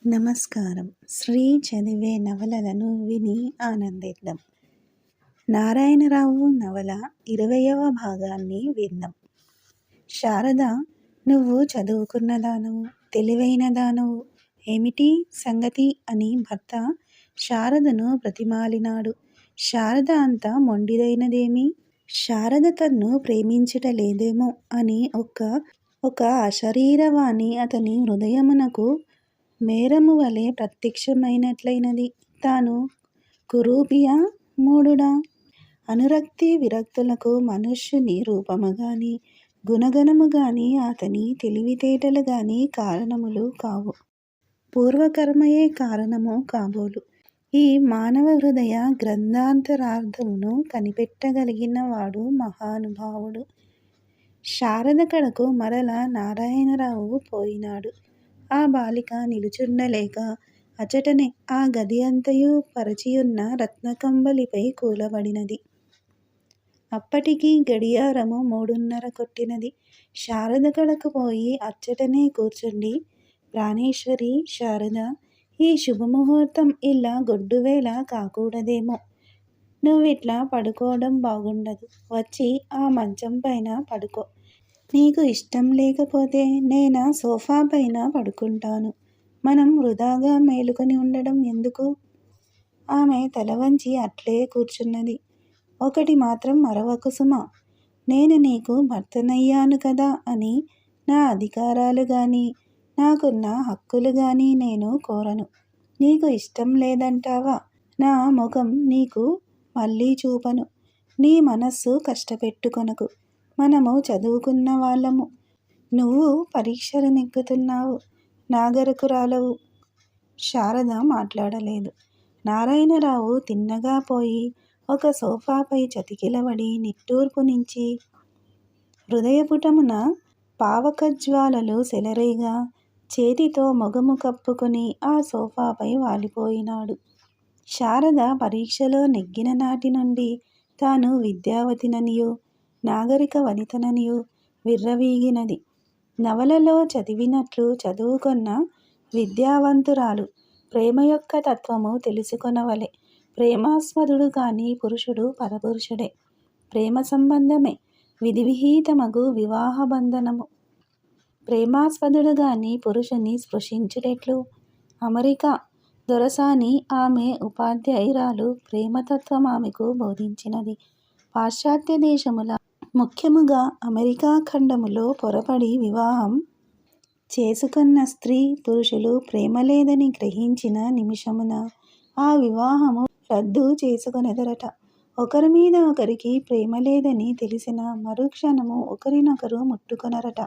నమస్కారం. శ్రీ చదివే నవలలను విని ఆనందిద్దాం. నారాయణరావు నవల 20వ భాగాన్ని విందాం. శారద, నువ్వు చదువుకున్నదానవు, తెలివైనదానవు, ఏమిటి సంగతి అని భర్త శారదను బ్రతిమాలినాడు. శారద అంత మొండిదైనదేమి? శారద తన్ను ప్రేమించుటలేదేమో అని ఒక అశరీరవాణి అతని హృదయమునకు మేరము వలె ప్రత్యక్షమైనట్లయినది. తాను కురూపియా, మూఢుడా? అనురక్తి విరక్తులకు మనుష్యుని రూపము గాని, గుణగణము గాని, అతని తెలివితేటలు గాని కారణములు కావు. పూర్వకర్మయే కారణము కాబోలు. ఈ మానవ హృదయ గ్రంథాంతరార్థమును కనిపెట్టగలిగిన వాడు మహానుభావుడు. శారద కడకు మరల నారాయణరావు పోయినాడు. ఆ బాలిక నిలుచుండలేక అచటనే ఆ గది అంతయు పరచియున్న రత్నకంబళిపై కూలబడినది. అప్పటికి గడియారము 3:30 కొట్టినది. శారద కడకు పోయి అచ్చటనే కూర్చుండి, ప్రాణేశ్వరీ, శారద, ఈ శుభముహూర్తం ఇలా గొడ్డువేళ కాకూడదేమో. నువ్విట్లా పడుకోవడం బాగుండదు. వచ్చి ఆ మంచం పైన పడుకో. నీకు ఇష్టం లేకపోతే నేనా సోఫా పైన పడుకుంటాను. మనం వృధాగా మేలుకొని ఉండడం ఎందుకు? ఆమె తల వంచి అట్లే కూర్చున్నది. ఒకటి మాత్రం మరవకు సుమా, నేను నీకు భర్తనయ్యాను కదా అని నా అధికారాలు గాని, నాకున్న హక్కులు గాని నేను కోరను. నీకు ఇష్టం లేదంటావా? నా ముఖం నీకు మళ్ళీ చూపను. నీ మనస్సు కష్టపెట్టుకొనకు. మనము చదువుకున్న వాళ్ళము. నువ్వు పరీక్షలు నెగ్గుతున్నావు. నాగరికురాలవు. శారద మాట్లాడలేదు. నారాయణరావు తిన్నగా పోయి ఒక సోఫాపై చతికిలబడి నిట్టూర్పు నుంచి హృదయపుటమున పావకజ్వాలలు సెలరేగా చేతితో మొగము కప్పుకుని ఆ సోఫాపై వాలిపోయినాడు. శారద పరీక్షలో నెగ్గిన నాటి నుండి తాను విద్యావతిననియు, నాగరిక వనితననియు విర్రవీగినది. నవలలో చదివినట్లు చదువుకొన్న విద్యావంతురాలు ప్రేమ యొక్క తత్వము తెలుసుకొనవలె. ప్రేమాస్పదుడు కాని పురుషుడు పరపురుషుడే. ప్రేమ సంబంధమే విధివిహితమగు వివాహ బంధనము. ప్రేమాస్పదుడు గాని పురుషుని స్పృశించుటెట్లు? అమెరికా దొరసాని ఆమె ఉపాధ్యాయురాలు ప్రేమతత్వం ఆమెకు బోధించినది. పాశ్చాత్య దేశముల, ముఖ్యముగా అమెరికా ఖండములో పొరపడి వివాహం చేసుకొన్న స్త్రీ పురుషులు ప్రేమ లేదని గ్రహించిన నిమిషమున ఆ వివాహము రద్దు చేసుకొనెదరట. ఒకరి మీద ఒకరికి ప్రేమ లేదని తెలిసిన మరుక్షణము ఒకరినొకరు ముట్టుకొనరట.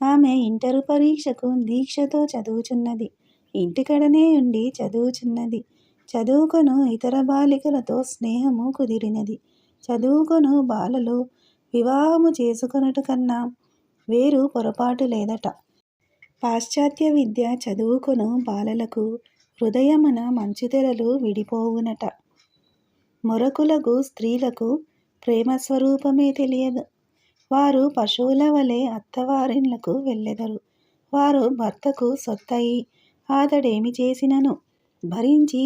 ఆమె ఇంటరు పరీక్షకు దీక్షతో చదువుచున్నది. ఇంటికడనే ఉండి చదువుచున్నది. చదువుకొను ఇతర బాలికలతో స్నేహము కుదిరినది. చదువుకొను బాలలు వివాహము చేసుకొనుట కన్నా వేరు పొరపాటు లేదట. పాశ్చాత్య విద్య చదువుకొను బాలలకు హృదయమున మంచుతెరలు విడిపోవునట. మొరకులకు స్త్రీలకు ప్రేమస్వరూపమే తెలియదు. వారు పశువుల వలె అత్తవారిళ్ళకు వెళ్ళెదరు. వారు భర్తకు సొత్తయి అతడేమి చేసినను భరించి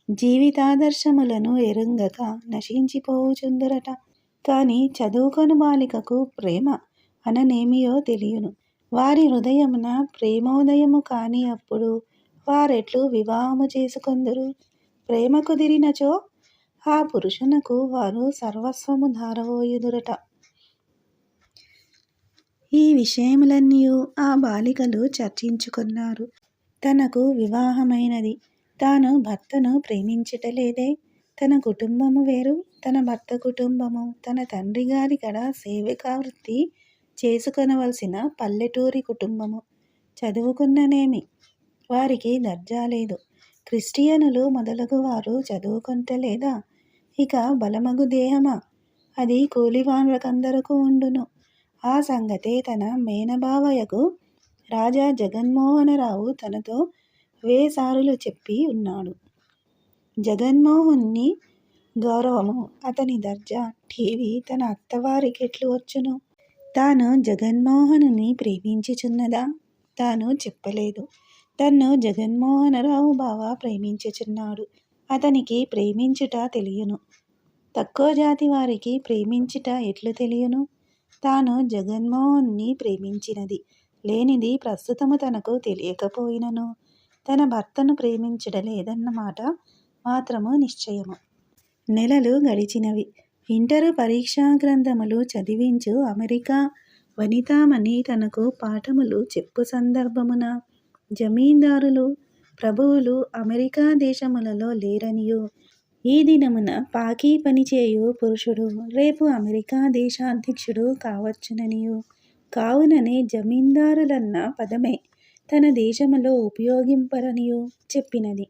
జీవితాదర్శములను ఎరుంగక నశించిపోవుచుందురట. కాని చదువుకొను బాలికకు ప్రేమ అననేమియో తెలియను. వారి హృదయమున ప్రేమోదయము కాని అప్పుడు వారెట్లు వివాహము చేసుకొందురు? ప్రేమ కుదిరినచో ఆ పురుషునకు వారు సర్వస్వము ధారవోయుదురట. ఈ విషయములన్నీయు ఆ బాలికలు చర్చించుకున్నారు. తనకు వివాహమైనది. తాను భర్తను ప్రేమించుటలేదే. తన కుటుంబము వేరు, తన భర్త కుటుంబము, తన తండ్రి గారి కడ సేవికా వృత్తి చేసుకొనవలసిన పల్లెటూరి కుటుంబము. చదువుకున్ననేమి? వారికి దర్జా లేదు. క్రిస్టియనులు మొదలగు వారు చదువుకొంటలేదా? ఇక బలమగు దేహమా? అది కూలివాళ్లకందరకు ఉండును. ఆ సంగతే తన మేనబావయగు రాజా జగన్మోహనరావు తనతో వేసారులు చెప్పి ఉన్నాడు. జగన్మోహుని గౌరవము, అతని దర్జా, ఠీవి తన అత్తవారికెట్లు వచ్చును? తాను జగన్మోహనుని ప్రేమించుచున్నదా? తాను చెప్పలేదు. తన్ను జగన్మోహనరావు బావ ప్రేమించుచున్నాడు. అతనికి ప్రేమించుట తెలియను. తక్కువ జాతి వారికి ప్రేమించుట ఎట్లు తెలియను? తాను జగన్మోహన్ని ప్రేమించినది లేనిది ప్రస్తుతము తనకు తెలియకపోయినను తన భర్తను ప్రేమించడలేదన్న మాట మాత్రము నిశ్చయము. నెలలు గడిచినవి. ఇంటరు పరీక్షా గ్రంథములు చదివించు అమెరికా వనితామణి తనకు పాఠములు చెప్పు సందర్భమున జమీందారులు ప్రభువులు అమెరికా దేశములలో లేరనియు ఈ దినమున పాకీ పనిచేయు పురుషుడు రేపు అమెరికా దేశాధ్యక్షుడు కావచ్చుననియు కావుననే జమీందారులన్న పదమే తన దేశములో ఉపయోగింపరనియు చెప్పినది.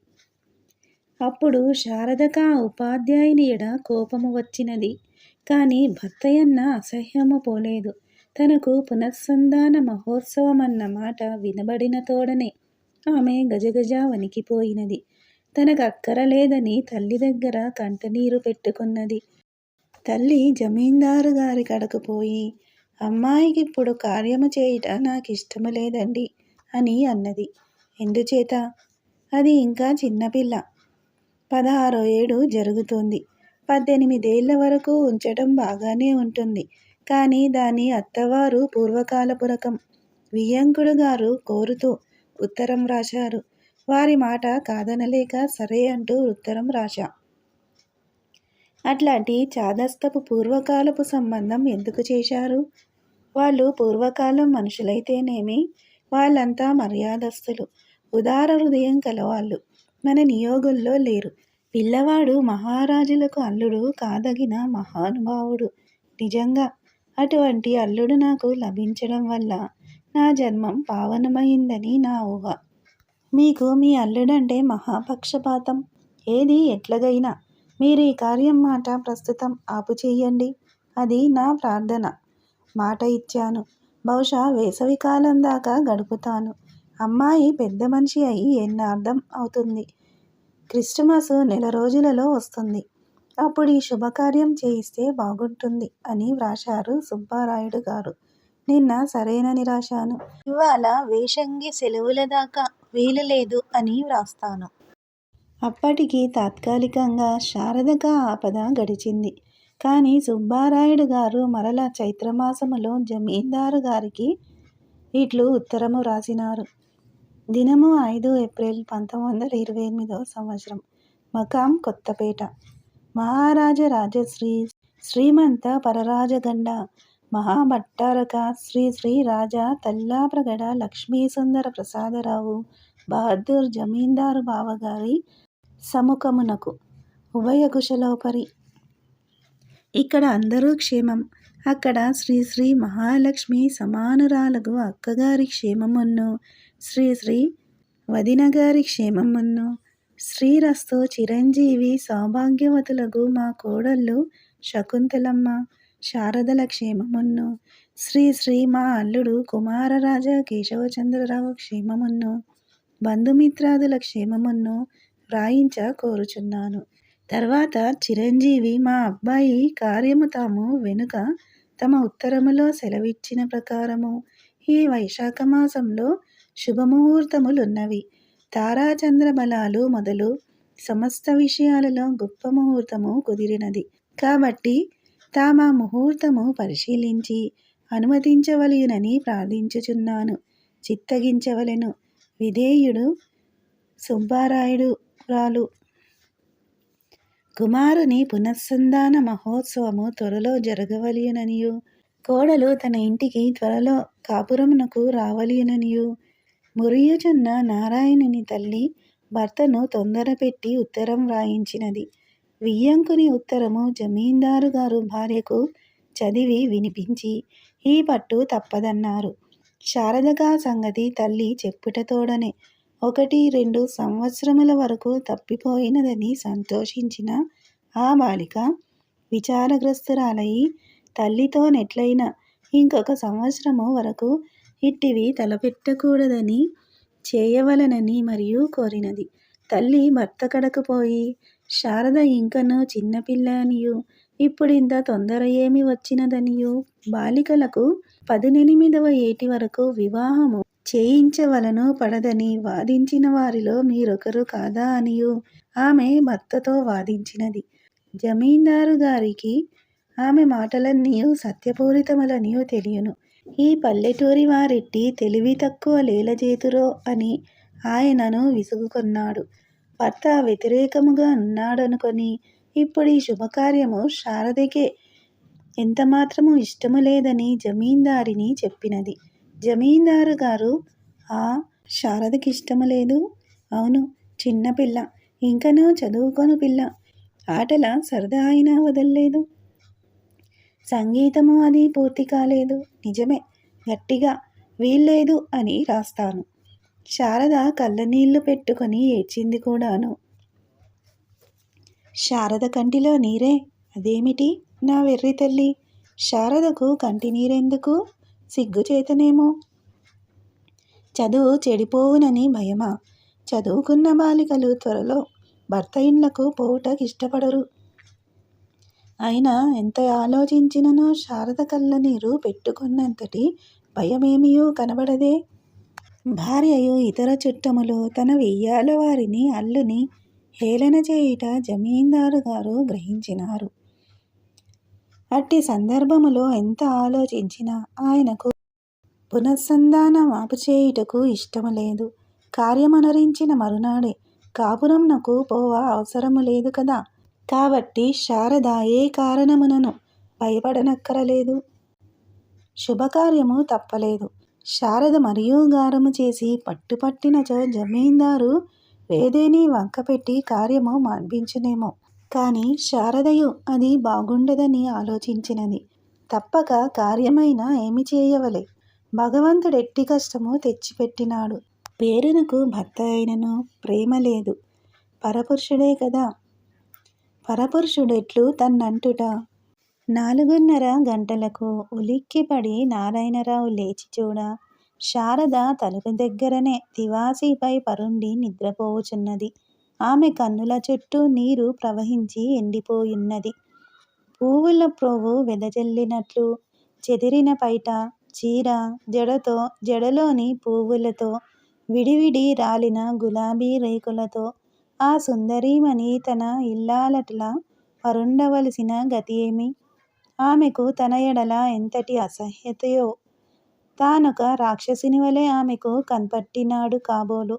అప్పుడు శారదక ఉపాధ్యాయుని ఎడ కోపము వచ్చినది. కాని భర్తయన్న అసహ్యము పోలేదు. తనకు పునఃసంధాన మహోత్సవమన్న మాట వినబడిన తోడనే ఆమె గజగజ వణికిపోయినది. తనకక్కరలేదని తల్లి దగ్గర కంటనీరు పెట్టుకున్నది. తల్లి జమీందారు గారి కడకు పోయి, అమ్మాయికిప్పుడు కార్యము చేయుట నాకిష్టము లేదండి అని అన్నది. ఎందుచేత? అది ఇంకా చిన్నపిల్ల. 16 ఏడు జరుగుతోంది. 18 ఏళ్ల వరకు ఉంచటం బాగానే ఉంటుంది. కానీ దాని అత్తవారు పూర్వకాలపు రకం. వియ్యంకుడు గారు కోరుతూ ఉత్తరం రాశారు. వారి మాట కాదనలేక సరే అంటూ ఉత్తరం రాశా. అట్లాంటి చాదస్తపు పూర్వకాలపు సంబంధం ఎందుకు చేశారు? వాళ్ళు పూర్వకాలం మనుషులైతేనేమి, వాళ్ళంతా మర్యాదస్తులు, ఉదార హృదయం కలవాళ్ళు మన నియోగుల్లో లేరు. పిల్లవాడు మహారాజులకు అల్లుడు కాదగిన మహానుభావుడు. నిజంగా అటువంటి అల్లుడు నాకు లభించడం వల్ల నా జన్మం పావనమైందని నా ఊహ. మీకు మీ అల్లుడంటే మహాపక్షపాతం. ఏది ఎట్లగైనా మీరు ఈ కార్యం మాట ప్రస్తుతం ఆపు చెయ్యండి. అది నా ప్రార్థన. మాట ఇచ్చాను. బహుశా వేసవికాలం దాకా గడుపుతాను. అమ్మాయి పెద్ద మనిషి అయి ఎన్నార్థం అవుతుంది. క్రిస్టమస్ 4 రోజులలో వస్తుంది. అప్పుడు ఈ శుభకార్యం చేయిస్తే బాగుంటుంది అని వ్రాశారు సుబ్బారాయుడు గారు. నిన్న సరేనని రాశాను. ఇవాళ వేషంగి సెలవుల దాకా వీలు లేదు అని వ్రాస్తాను. అప్పటికి తాత్కాలికంగా శారదక ఆపద గడిచింది. కానీ సుబ్బారాయుడు గారు మరల చైత్రమాసములో జమీందారు గారికి ఇట్లు ఉత్తరము వ్రాసినారు. దినము 5 ఏప్రిల్ 1928 సంవత్సరం. మకాం కొత్తపేట. మహారాజ రాజశ్రీ శ్రీమంత పరరాజగండ మహాభట్టారక శ్రీ శ్రీ రాజా తల్లాప్రగడ లక్ష్మీసుందర ప్రసాదరావు బహద్దూర్ జమీందారు బావగారి సముఖమునకు. ఉభయ కుశలోపరి. ఇక్కడ అందరూ క్షేమం. అక్కడ శ్రీ శ్రీ మహాలక్ష్మి సమానురాలగు అక్కగారి క్షేమమును శ్రీ శ్రీ వదినగారి క్షేమమును శ్రీరస్తు చిరంజీవి సౌభాగ్యవతులగు మా కోడళ్ళు శకుంతలమ్మ శారదల క్షేమమును శ్రీ శ్రీ మా అల్లుడు కుమారరాజ కేశవచంద్రరావు క్షేమమును బంధుమిత్రాదుల క్షేమమును వ్రాయించ కోరుచున్నాను. తర్వాత చిరంజీవి మా అబ్బాయి కార్యము తాము వెనుక తమ ఉత్తరములో సెలవిచ్చిన ప్రకారము ఈ వైశాఖ మాసంలో శుభముహూర్తములున్నవి. తారాచంద్ర బలాలు మొదలు సమస్త విషయాలలో గొప్ప ముహూర్తము కుదిరినది. కాబట్టి తామ ముహూర్తము పరిశీలించి అనుమతించవలయునని ప్రార్థించుచున్నాను. చిత్తగించవలెను. విధేయుడు సుబ్బారాయుడు రాలు. కుమారుని పునఃసంధాన మహోత్సవము త్వరలో జరగవలయుననియు కోడలు తన ఇంటికి త్వరలో కాపురమునకు రావలయుననియు మురియుచున్న నారాయణుని తల్లి భర్తను తొందరపెట్టి ఉత్తరం వ్రాయించినది. వియ్యంకుని ఉత్తరము జమీందారు గారు భార్యకు చదివి వినిపించి ఈ పట్టు తప్పదన్నారు. శారదగా సంగతి తల్లి చెప్పుటతోడనే 1-2 సంవత్సరముల వరకు తప్పిపోయినదని సంతోషించిన ఆ బాలిక విచారగ్రస్తురాలయి తల్లితో నెట్లయినా ఇంకొక సంవత్సరము వరకు ఇట్టివి తలపెట్టకూడదని చేయవలనని మరియు కోరినది. తల్లి భర్త కడకు పోయి శారద ఇంకను చిన్నపిల్ల అనియు ఇప్పుడింత తొందర ఏమి వచ్చినదనియు బాలికలకు 18వ ఏటి వరకు వివాహము చేయించవలను పడదని వాదించిన వారిలో మీరొకరు కాదా అనియు ఆమె భర్తతో వాదించినది. జమీందారు గారికి ఆమె మాటలన్నీయు సత్యపూరితములనియు తెలియను. ఈ పల్లెటూరి వారెట్టి తెలివి తక్కువ లేలజేతురో అని ఆయనను విసుగుకొన్నాడు. భర్త వ్యతిరేకముగా ఉన్నాడనుకొని ఇప్పుడీ శుభకార్యము శారదకే ఎంతమాత్రము ఇష్టము లేదని జమీందారిని చెప్పినది. జమీందారు గారు ఆ శారదకిష్టము లేదు. అవును, చిన్నపిల్ల, ఇంకనూ చదువుకొను పిల్ల. ఆటల సరదా అయినా వదల్లేదు. సంగీతము అది పూర్తి కాలేదు. నిజమే, గట్టిగా వీల్లేదు అని రాస్తాను. శారద కళ్ళనీళ్లు పెట్టుకొని ఏడ్చింది కూడాను. శారద కంటిలో నీరే? అదేమిటి నా వెర్రి తల్లి? శారదకు కంటి నీరెందుకు? సిగ్గుచేతనేమో. చదువు చెడిపోవునని భయమా? చదువుకున్న బాలికలు త్వరలో భర్త ఇండ్లకు పోవుటకిష్టపడరు. అయినా ఎంత ఆలోచించిననో శారద కళ్ళనీరు పెట్టుకున్నంతటి భయమేమియూ కనబడదే. భార్యయు ఇతర చుట్టములు తన వెయ్యాల వారిని అల్లుని హేళన చేయుట జమీందారు గారు గ్రహించినారు. అట్టి సందర్భములో ఎంత ఆలోచించినా ఆయనకు పునఃసంధానం ఆపుచేయుటకు ఇష్టము లేదు. కార్యమనరించిన మరునాడే కాపురమునకు పోవ అవసరము లేదు కదా. కాబట్టి శారద ఏ కారణమునను భయపడనక్కరలేదు. శుభకార్యము తప్పలేదు. శారద మరియు గారము చేసి పట్టుపట్టినచో జమీందారు వేదేని వంకపెట్టి కార్యము మాన్పించునేమో. కాని శారదయు అది బాగుండదని ఆలోచించినది. తప్పక కార్యమైనా ఏమి చేయవలె. భగవంతుడెట్టి కష్టము తెచ్చిపెట్టినాడు. పేరునకు భర్త అయినను ప్రేమ లేదు. పరపురుషుడే కదా. పరపురుషుడెట్లు తన్నంటుట. 4:30 గంటలకు ఉలిక్కిపడి నారాయణరావు లేచి చూడ శారద తలుపు దగ్గరనే తివాసీపై పరుండి నిద్రపోవుచున్నది. ఆమె కన్నుల చుట్టూ నీరు ప్రవహించి ఎండిపోయున్నది. పువ్వుల ప్రోవు వెదజల్లినట్లు చెదిరిన పైట, చీర, జడలోని పువ్వులతో, విడివిడి రాలిన గులాబీ రేకులతో ఆ సుందరీమణి తన ఇల్లాలటలా పరుండవలసిన గతి ఏమి? ఆమెకు తన ఎడల ఎంతటి అసహ్యతయో. తానొక రాక్షసినివలె ఆమెకు కన్పట్టినాడు కాబోలు.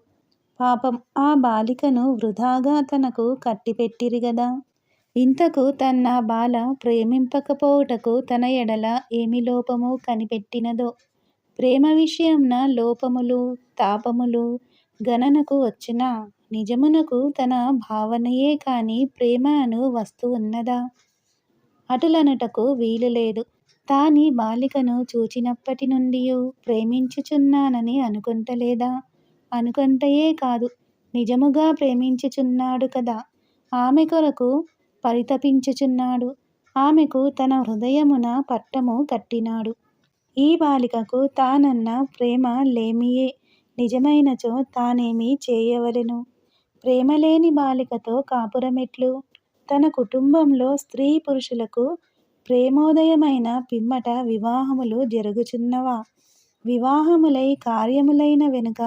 పాపం ఆ బాలికను వృధాగా తనకు కట్టిపెట్టిరి గదా. ఇంతకు తన్నా బాల ప్రేమింపకపోవుటకు తన ఎడల ఏమి లోపము కనిపెట్టినదో. ప్రేమ విషయంన లోపములు, తాపములు గణనకు వచ్చునా? నిజమునకు తన భావనయే కాని ప్రేమ అను వస్తువున్నదా? అటులనుటకు వీలులేదు. తానీ బాలికను చూచినప్పటి నుండియూ ప్రేమించుచున్నానని అనుకొంటలేదా? అనుకొంటయే కాదు, నిజముగా ప్రేమించుచున్నాడు కదా. ఆమె కొరకు పరితపించుచున్నాడు. ఆమెకు తన హృదయమున పట్టము కట్టినాడు. ఈ బాలికకు తానన్న ప్రేమ లేమియే నిజమైనచో తానేమి చేయవలెను? ప్రేమలేని బాలికతో కాపురమెట్లు? తన కుటుంబంలో స్త్రీ పురుషులకు ప్రేమోదయమైన పిమ్మట వివాహములు జరుగుచున్నవా? వివాహములై కార్యములైన వెనుక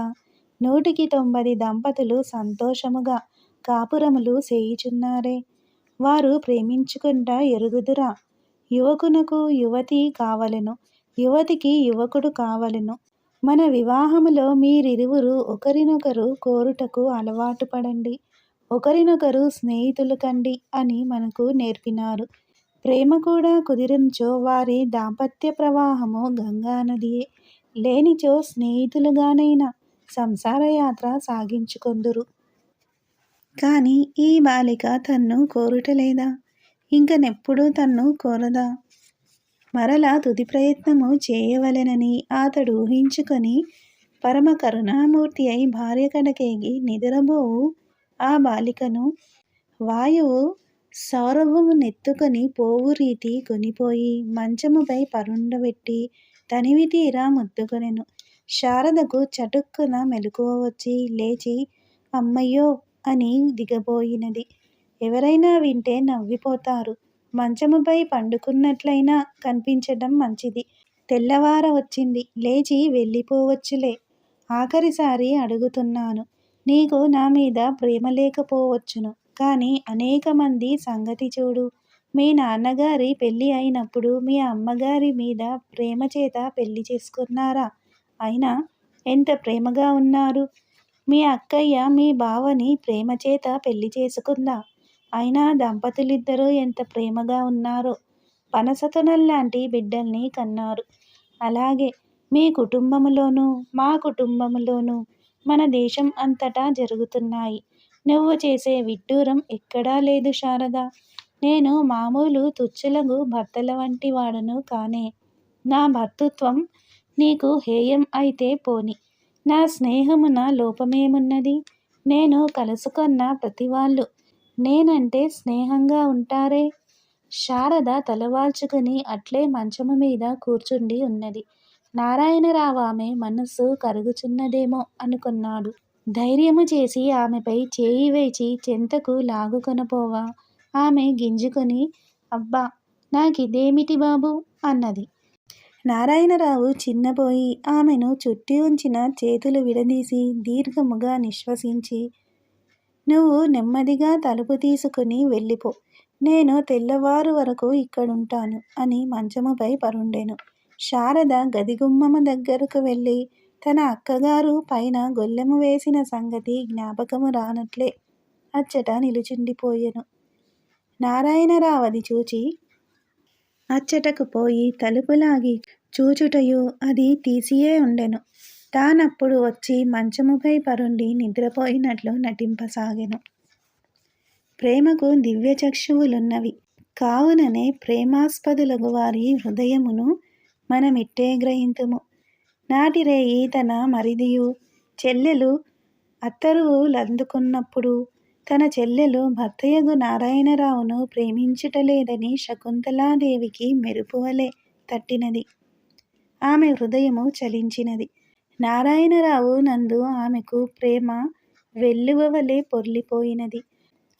100-90 దంపతులు సంతోషముగా కాపురములు చేయుచున్నారే. వారు ప్రేమించుకొంట ఎరుగుదురా? యువకునకు యువతి కావలెను, యువతికి యువకుడు కావలెను. మన వివాహములో మీరిరువురు ఒకరినొకరు కోరుటకు అలవాటు పడండి, ఒకరినొకరు స్నేహితులు కండి అని మనకు నేర్పినారు. ప్రేమ కూడా కుదిరినచో వారి దాంపత్య ప్రవాహము గంగానదియే. లేనిచో స్నేహితులుగానైనా సంసారయాత్ర సాగించుకొందురు. కాని ఈ బాలిక తన్ను కోరుటలేదా? ఇంకనెప్పుడు తన్ను కోరదా? మరలా తుది ప్రయత్నము చేయవలెనని అతడు ఊహించుకొని పరమ కరుణామూర్తి అయి భార్య కడకేగి నిదురబోవు ఆ బాలికను వాయువు సౌరభమునెత్తుకొని పోవు రీతి కొనిపోయి మంచముపై పరుండబెట్టి తనివి తీరా ముద్దుకొనెను. శారదకు చటుక్కున మెలకువ వచ్చి లేచి అమ్మయ్యో అని దిగబోయినది. ఎవరైనా వింటే నవ్విపోతారు. మంచముపై పండుకున్నట్లయినా కనిపించటం మంచిది. తెల్లవార వచ్చింది, లేచి వెళ్ళిపోవచ్చులే ఆఖరిసారి అడుగుతున్నాను. నీకు నా మీద ప్రేమ లేకపోవచ్చును. కానీ అనేక మంది సంగతి చూడు. మీ నాన్నగారి పెళ్ళి అయినప్పుడు మీ అమ్మగారి మీద ప్రేమ చేత పెళ్లి చేసుకున్నారా? అయినా ఎంత ప్రేమగా ఉన్నారు. మీ అక్కయ్య మీ బావని ప్రేమ చేత పెళ్లి చేసుకుందా? అయినా దంపతులిద్దరూ ఎంత ప్రేమగా ఉన్నారో. పనసతొనల్లాంటి బిడ్డల్ని కన్నారు. అలాగే మీ కుటుంబములోనూ మా కుటుంబములోనూ మన దేశం అంతటా జరుగుతున్నాయి. నువ్వు చేసే విడ్డూరం ఎక్కడా లేదు శారద. నేను మామూలు తుచ్చులకు భర్తల వంటి వాడను కానే. నా భర్తృత్వం నీకు హేయం అయితే పోని. నా స్నేహమున లోపమేమున్నది? నేను కలుసుకున్న ప్రతివాళ్ళు నేనంటే స్నేహంగా ఉంటారే. శారద తలవాల్చుకుని అట్లే మంచము మీద కూర్చుండి ఉన్నది. నారాయణరావు ఆమె మనస్సు కరుగుచున్నదేమో అనుకున్నాడు. ధైర్యము చేసి ఆమెపై చేయి వేచి చెంతకు లాగుకొనపోవా ఆమె గింజుకొని, అబ్బా నాకిదేమిటి బాబూ అన్నది. నారాయణరావు చిన్నపోయి ఆమెను చుట్టి ఉంచిన చేతులు విడదీసి దీర్ఘముగా నిశ్వసించి, నువ్వు నెమ్మదిగా తలుపు తీసుకుని వెళ్ళిపో. నేను తెల్లవారు వరకు ఇక్కడుంటాను అని మంచముపై పరుండెను. శారద గదిగుమ్మము దగ్గరకు వెళ్ళి తన అక్కగారు పైన గొల్లెము వేసిన సంగతి జ్ఞాపకము రానట్లే అచ్చట నిలుచుండిపోయెను. నారాయణరావది చూచి అచ్చటకు పోయి తలుపులాగి చూచుటయు అది తీసియే ఉండెను. తానప్పుడు వచ్చి మంచముపై పరుండి నిద్రపోయినట్లు నటింపసాగెను. ప్రేమకు దివ్యచక్షువులున్నవి కావుననే ప్రేమాస్పదులగు వారి హృదయమును మనమిట్టే గ్రహింతుము. నాటిరేయి తన మరిదియు చెల్లెలు అత్తరువులందుకున్నప్పుడు తన చెల్లెలు భర్తయగు నారాయణరావును ప్రేమించుటలేదని శకుంతలాదేవికి మెరుపువలె తట్టినది. ఆమె హృదయము చలించినది. నారాయణరావు నందు ఆమెకు ప్రేమ వెల్లువవలె పొర్లిపోయినది.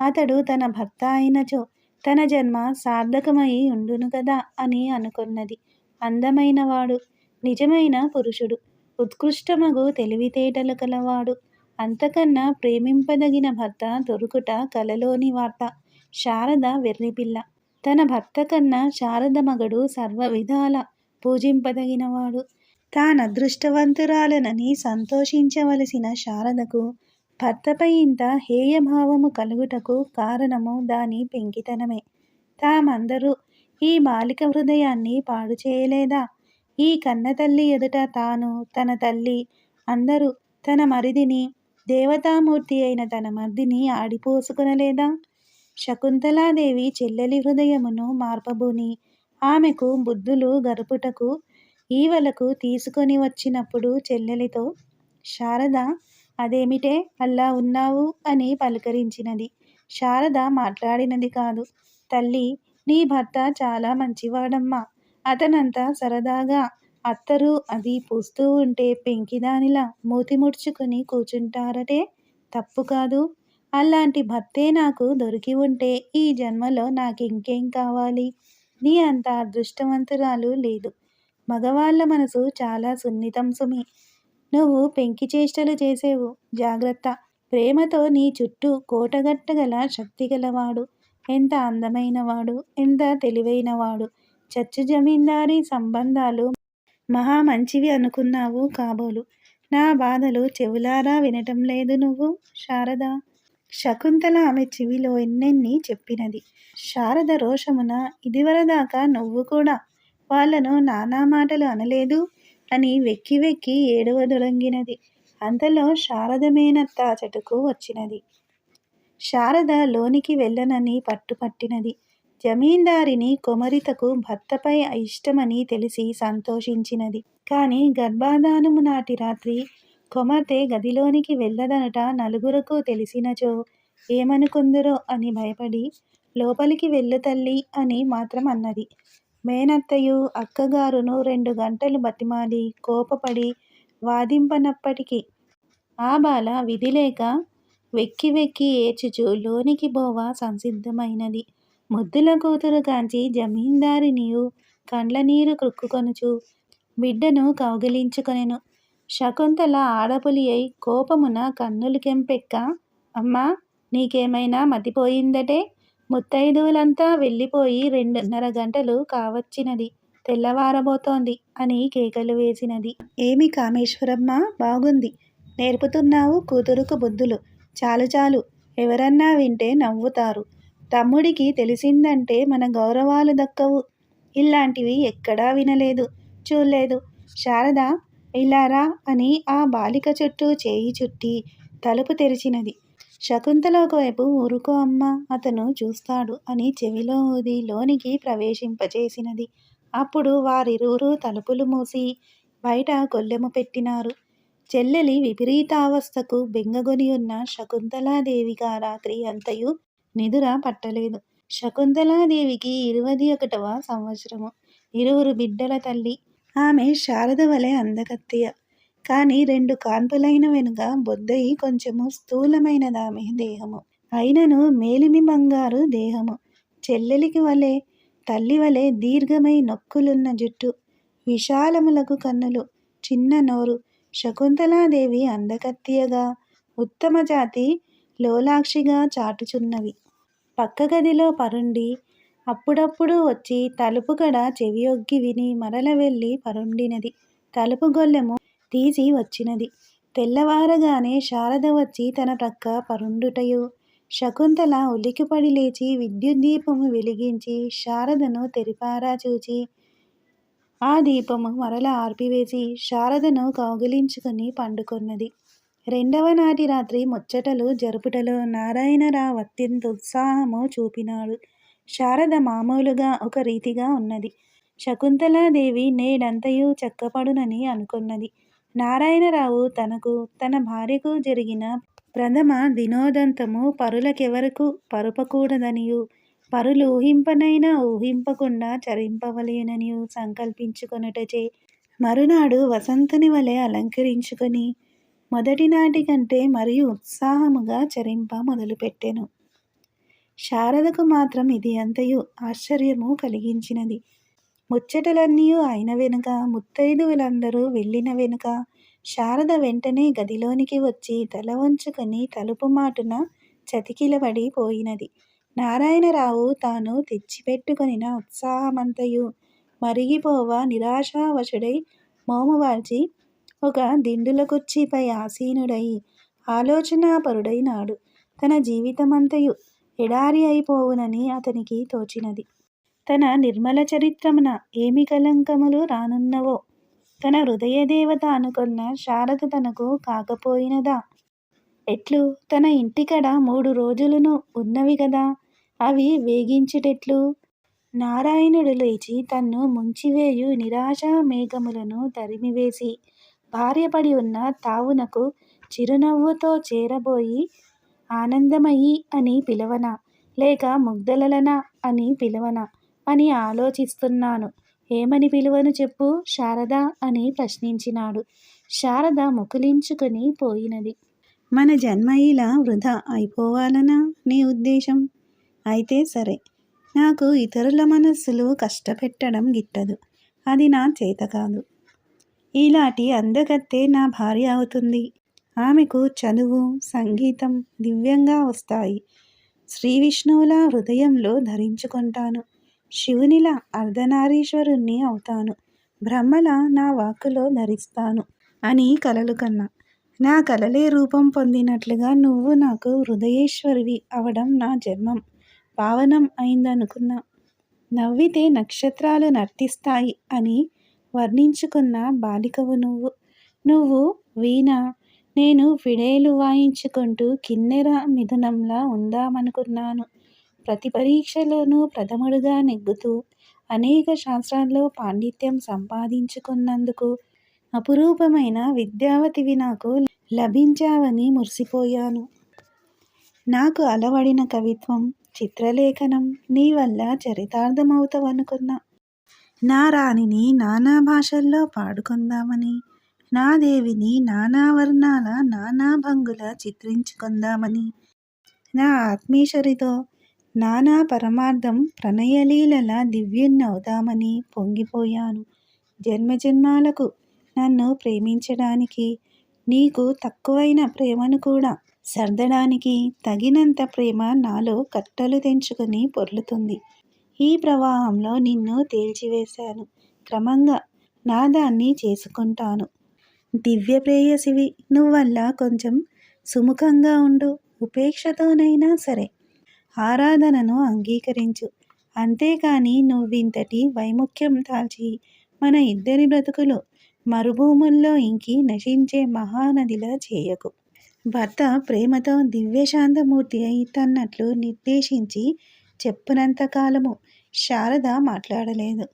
అతడు తన భర్త అయినచో తన జన్మ సార్థకమై ఉండును కదా అని అనుకొన్నది. అందమైనవాడు, నిజమైన పురుషుడు, ఉత్కృష్టమగు తెలివితేటలు కలవాడు, అంతకన్నా ప్రేమింపదగిన భర్త దొరుకుట కలలోని వార్త. శారద వెర్రిపిల్ల. తన భర్త కన్నా శారద మగడు సర్వవిధాల పూజింపదగినవాడు. తానదృష్టవంతురాలనని సంతోషించవలసిన శారదకు భర్తపై ఇంత హేయభావము కలుగుటకు కారణము దాని పెంకితనమే. తామందరూ ఈ బాలిక హృదయాన్ని పాడు చేయలేదా? ఈ కన్నతల్లి ఎదుట తాను, తన తల్లి, అందరూ తన మరిదిని, దేవతామూర్తి అయిన తన మర్దిని ఆడిపోసుకొనలేదా? శకుంతలాదేవి చెల్లెలి హృదయమును మార్పబూని ఆమెకు బుద్ధులు గరుపుటకు ఈవలకు తీసుకొని వచ్చినప్పుడు చెల్లెలితో, శారద అదేమిటే అల్లా ఉన్నావు అని పలకరించినది. శారద మాట్లాడినది కాదు. తల్లి, నీ భర్త చాలా మంచివాడమ్మా. అతనంతా సరదాగా అత్తరు అది పూస్తూ ఉంటే పెంకిదానిలా మూతి ముడుచుకుని కూచుంటారటే. తప్పు కాదు. అలాంటి భర్తే నాకు దొరికి ఉంటే ఈ జన్మలో నాకింకేం కావాలి? నీ అంత అదృష్టవంతురాలు లేదు. మగవాళ్ళ మనసు చాలా సున్నితం సుమి. నువ్వు పెంకి చేష్టలు చేసేవు. జాగ్రత్త. ప్రేమతో నీ చుట్టూ కోటగట్టగల శక్తిగలవాడు. ఎంత అందమైనవాడు, ఎంత తెలివైనవాడు. చచ్చు జమీందారీ సంబంధాలు మహా మంచివి అనుకున్నావు కాబోలు. నా బాధలు చెవులారా వినటం లేదు నువ్వు శారద. శకుంతల ఆమె చెవిలో ఎన్నెన్ని చెప్పినది. శారద రోషమున, ఇదివరదాకా నువ్వు కూడా వాళ్ళను నానా మాటలు అనలేదు అని వెక్కి వెక్కి ఏడవదొడంగినది. అంతలో శారద మేనత్త అచటకు వచ్చినది. శారద లోనికి వెళ్ళనని పట్టుపట్టినది. జమీందారిని కొమరితకు భర్తపై అయిష్టమని తెలిసి సంతోషించినది. కాని గర్భాధానము నాటి రాత్రి కొమర్తె గదిలోనికి వెళ్ళదనట నలుగురకు తెలిసినచో ఏమనుకుందురో అని భయపడి లోపలికి వెళ్ళు తల్లి అని మాత్రం అన్నది. మేనత్తయు అక్కగారును 2 గంటలు బతిమాలి కోపపడి వాదింపనప్పటికీ ఆ బాల విధిలేక వెక్కి వెక్కి ఏడ్చుచు లోనికి బోవ సంసిద్ధమైనది. ముద్దుల కూతురు కాంచి జమీందారినియు కండ్ల నీరు క్రుక్కుకొనుచు బిడ్డను కౌగిలించుకొనెను. శకుంతల ఆడపులి అయి కోపమున కన్నులు కెంపెక్క, అమ్మా, నీకేమైనా మతిపోయిందటే? ముత్తైదువులంతా వెళ్ళిపోయి 2:30 గంటలు కావచ్చినది, తెల్లవారబోతోంది అని కేకలు వేసినది. ఏమి కామేశ్వరమ్మ, బాగుంది, నేర్పుతున్నావు కూతురుకు బుద్ధులు. చాలు చాలు, ఎవరన్నా వింటే నవ్వుతారు. తమ్ముడికి తెలిసిందంటే మన గౌరవాలు దక్కవు. ఇలాంటివి ఎక్కడా వినలేదు, చూడలేదు. శారద, ఇలా రా అని ఆ బాలిక చుట్టూ చేయి చుట్టి తలుపు తెరిచినది. శకుంతల ఒకవైపు ఊరుకో అమ్మా, అతను చూస్తాడు అని చెవిలో ఊది లోనికి ప్రవేశింపచేసినది. అప్పుడు వారిరువురు తలుపులు మూసి బయట గొల్లెము పెట్టినారు. చెల్లెలి విపరీతావస్థకు బెంగగొని ఉన్న శకుంతలాదేవికి ఆ రాత్రి అంతయు నిదుర పట్టలేదు. శకుంతలాదేవికి 21వ సంవత్సరము. 2 బిడ్డల తల్లి. ఆమె శారద వలె అందకత్తెయ. కాని 2 కాన్పులైన వెనుక బొద్దయి కొంచెము స్థూలమైనదామె దేహము. అయినను మేలిమి బంగారు దేహము. చెల్లెలికి వలె తల్లి వలె దీర్ఘమై నొక్కులున్న జుట్టు, విశాలములకు కన్నులు, చిన్న నోరు. శకుంతలాదేవి అందకత్తెయగా, ఉత్తమ జాతి లోలాక్షిగా చాటుచున్నవి. పక్క గదిలో పరుండి అప్పుడప్పుడు వచ్చి తలుపు కడ చెవియొగ్గి విని మరల వెళ్ళి పరుండినది. తలుపు గొల్లెము తీసి వచ్చినది. తెల్లవారగానే శారద వచ్చి తన ప్రక్క పరుండుటయు, శకుంతల ఉలికిపడి లేచి విద్యుద్దీపము వెలిగించి శారదను తెరిపారా చూచి ఆ దీపము మరల ఆర్పివేసి శారదను కౌగిలించుకుని పండుకొన్నది. 2వ నాటి రాత్రి ముచ్చటలు జరుపుటలో నారాయణరావు అత్యంత ఉత్సాహము చూపినాడు. శారద మామూలుగా ఒక రీతిగా ఉన్నది. శకుంతలాదేవి నేడంతయు చక్కపడునని అనుకొన్నది. నారాయణరావు తనకు తన భార్యకు జరిగిన ప్రథమ దినోదంతము పరులకెవరకు పరుపకూడదనియు, పరులు ఊహింపనైనా ఊహింపకుండా చరింపవలెననియు సంకల్పించుకొనుటచే మరునాడు వసంతుని వలె అలంకరించుకొని మొదటి నాటి కంటే మరియు ఉత్సాహముగా చరింప మొదలుపెట్టెను. శారదకు మాత్రం ఇది అంతయు ఆశ్చర్యము కలిగించినది. ముచ్చటలన్నీయు అయిన వెనుక, ముత్తైదువులందరూ వెళ్ళిన వెనుక శారద వెంటనే గదిలోనికి వచ్చి తల వంచుకొని తలుపు మాటున చతికిలబడి పోయినది. నారాయణరావు తాను తెచ్చిపెట్టుకొనిన ఉత్సాహమంతయు మరిగిపోవ నిరాశావశుడై మోమువాల్చి ఒక దిండుల కుర్చీపై ఆసీనుడై ఆలోచనాపరుడైనాడు. తన జీవితమంతయు ఎడారి అయిపోవునని అతనికి తోచినది. తన నిర్మల చరిత్రమున ఏమి కళంకములు రానున్నవో, తన హృదయదేవత అనుకొన్న శారద తనకు కాకపోయినదా? ఎట్లు? తన ఇంటికడ 3 రోజులును ఉన్నవి గదా, అవి వేగించుటెట్లు? నారాయణుడు లేచి తన్ను ముంచివేయు నిరాశా మేఘములను తరిమివేసి భార్యపడి ఉన్న తావునకు చిరునవ్వుతో చేరబోయి, ఆనందమయీ అని పిలవనా, లేక ముగ్ధలలనా అని పిలవనా అని ఆలోచిస్తున్నాను. ఏమని పిలువను చెప్పు శారదా అని ప్రశ్నించినాడు. శారద ముకుళించుకొని పోయినది. మన జన్మ ఇలా వృధా అయిపోవాలనా నీ ఉద్దేశం? అయితే సరే, నాకు ఇతరుల మనస్సులు కష్టపెట్టడం గిట్టదు. అది నా చేత కాదు. ఈలాంటి అందగత్తె నా భార్య అవుతుంది. ఆమెకు చదువు, సంగీతం దివ్యంగా వస్తాయి. శ్రీ విష్ణువులా హృదయంలో ధరించుకుంటాను. శివునిలా అర్ధనారీశ్వరుణ్ణి అవుతాను. బ్రహ్మలా నా వాక్కులో ధరిస్తాను అని కలలు కన్నా. నా కలలే రూపం పొందినట్లుగా నువ్వు నాకు హృదయేశ్వరివి అవడం నా జన్మం పావనం అయిందనుకున్నా. నవ్వితే నక్షత్రాలు నర్తిస్తాయి అని వర్ణించుకున్న బాలికవు నువ్వు. నువ్వు వీణ, నేను ఫిడేలు వాయించుకుంటూ కిన్నెర మిథునంలా ఉందామనుకున్నాను. ప్రతి పరీక్షలోనూ ప్రథముడుగా నెగ్గుతూ అనేక శాస్త్రాల్లో పాండిత్యం సంపాదించుకున్నందుకు అపురూపమైన విద్యావతివి నాకు లభించావని మురిసిపోయాను. నాకు అలవడిన కవిత్వం, చిత్రలేఖనం నీ వల్ల చరితార్థమవుతావనుకున్నా. నా రాణిని నానా భాషల్లో పాడుకుందామని, నా దేవిని నానా వర్ణాల నానా భంగుల చిత్రించుకుందామని, నా ఆత్మీశ్వరితో నానా పరమార్థం ప్రణయలీలల దివ్యున్నవుదామని పొంగిపోయాను. జన్మజన్మాలకు నన్ను ప్రేమించడానికి, నీకు తక్కువైన ప్రేమను కూడా సర్దడానికి తగినంత ప్రేమ నాలో కట్టలు తెంచుకొని పొర్లుతుంది. ఈ ప్రవాహంలో నిన్ను తేల్చివేశాను. క్రమంగా నా దాన్ని చేసుకుంటాను. దివ్య ప్రేయసివి నువ్వల్లా కొంచెం సుముఖంగా ఉండు. ఉపేక్షతోనైనా సరే ఆరాధనను అంగీకరించు. అంతేకాని నువ్వింతటి వైముఖ్యం దాల్చి మన ఇద్దరి బ్రతుకులు మరుభూముల్లో ఇంకి నశించే మహానదిలా చేయకు. భర్త ప్రేమతో దివ్యశాంతమూర్తి అయి తన్నట్లు నిర్దేశించి చెప్పినంత కాలము శారద మాట్లాడలేదు.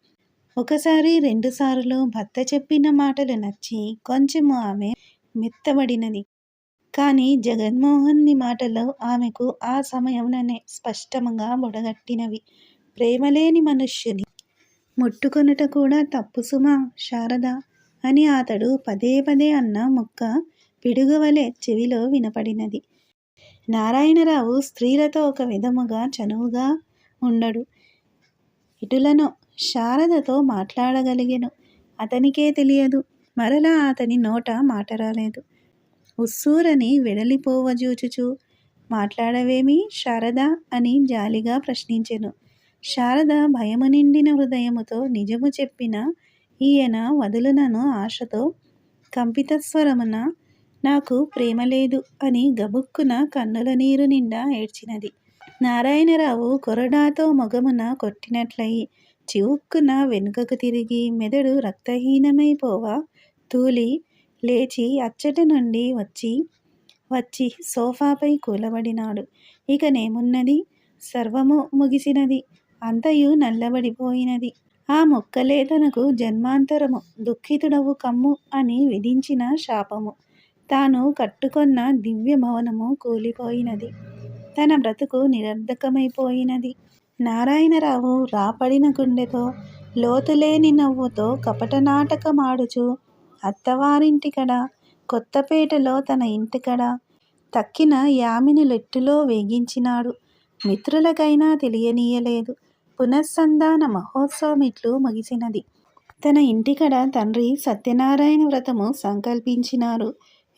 ఒకసారి రెండుసార్లు భర్త చెప్పిన మాటలు నచ్చి కొంచెము ఆమె మెత్తబడినది. కానీ జగన్మోహన్ని మాటలు ఆమెకు ఆ సమయంలోనే స్పష్టంగా బుడగట్టినవి. ప్రేమలేని మనుష్యుని ముట్టుకొనుట కూడా తప్పు సుమా శారద అని అతడు పదే పదే అన్న ముక్క పిడుగువలె చెవిలో వినపడినది. నారాయణరావు స్త్రీలతో ఒక విధముగా చనువుగా ఉండడు. ఇటులను శారదతో మాట్లాడగలిగెను. అతనికే తెలియదు. మరలా అతని నోట మాట రాలేదు. ఉస్సూరని వెడలిపోవజూచుచూ మాట్లాడవేమి శారదా అని జాలిగా ప్రశ్నించెను. శారద భయము నిండిన హృదయముతో నిజము చెప్పిన ఈయన వదులునను ఆశతో కంపితస్వరమున నాకు ప్రేమ లేదు అని గబుక్కున కన్నుల నీరు నిండా ఏడ్చినది. నారాయణరావు కొరడాతో మొగమున కొట్టినట్లయి చివుక్కున వెనుకకు తిరిగి మెదడు రక్తహీనమైపోవా తూలి లేచి అచ్చట నుండి వచ్చి సోఫాపై కూలబడినాడు. ఇకనేమున్నది? సర్వము ముగిసినది. అంతయు నల్లబడిపోయినది. ఆ మొక్కలే తనకు జన్మాంతరము దుఃఖితుడవు కమ్ము అని విధించిన శాపము. తాను కట్టుకొన్న దివ్య భవనము కూలిపోయినది. తన బ్రతుకు నిరర్ధకమైపోయినది. నారాయణరావు రాపడిన గుండెతో లోతులేని నవ్వుతో కపట నాటకమాడుచు అత్తవారింటికడ, కొత్తపేటలో తన ఇంటికడ తక్కిన యామినులెట్టులో వేగించినాడు. మిత్రులకైనా తెలియనీయలేదు. పునఃసంధాన మహోత్సవమిట్లు ముగిసినది. తన ఇంటికడ తండ్రి సత్యనారాయణ వ్రతము సంకల్పించినారు.